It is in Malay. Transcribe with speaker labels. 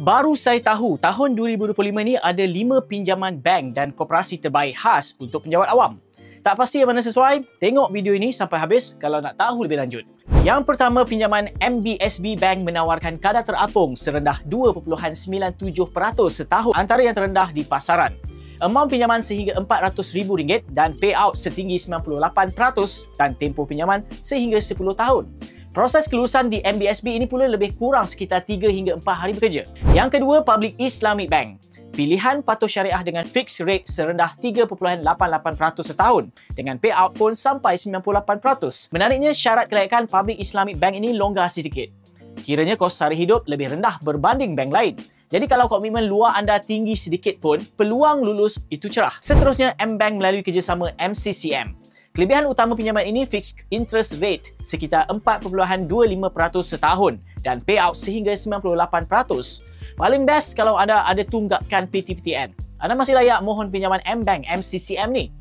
Speaker 1: Baru saya tahu tahun 2025 ni ada 5 pinjaman bank dan koperasi terbaik khas untuk penjawat awam. Tak pasti yang mana sesuai? Tengok video ini sampai habis kalau nak tahu lebih lanjut. Yang pertama, pinjaman MBSB Bank menawarkan kadar terapung serendah 2.97% setahun, antara yang terendah di pasaran. Amaun pinjaman sehingga RM400,000 dan payout setinggi 98% dan tempoh pinjaman sehingga 10 tahun. Proses kelulusan di MBSB ini pula lebih kurang sekitar 3 hingga 4 hari bekerja. Yang kedua, Public Islamic Bank. Pilihan patuh syariah dengan fixed rate serendah 3.88% setahun dengan payout pun sampai 98%. Menariknya, syarat kelayakan Public Islamic Bank ini longgar sedikit. Kiranya kos sara hidup lebih rendah berbanding bank lain. Jadi kalau komitmen luar anda tinggi sedikit pun, peluang lulus itu cerah. Seterusnya, M-Bank melalui kerjasama MCCM. Kelebihan utama pinjaman ini fixed interest rate sekitar 4.25% setahun dan payout sehingga 98%. Paling best kalau anda ada tunggakan PTPTN. Anda masih layak mohon pinjaman M-Bank MCCM ni.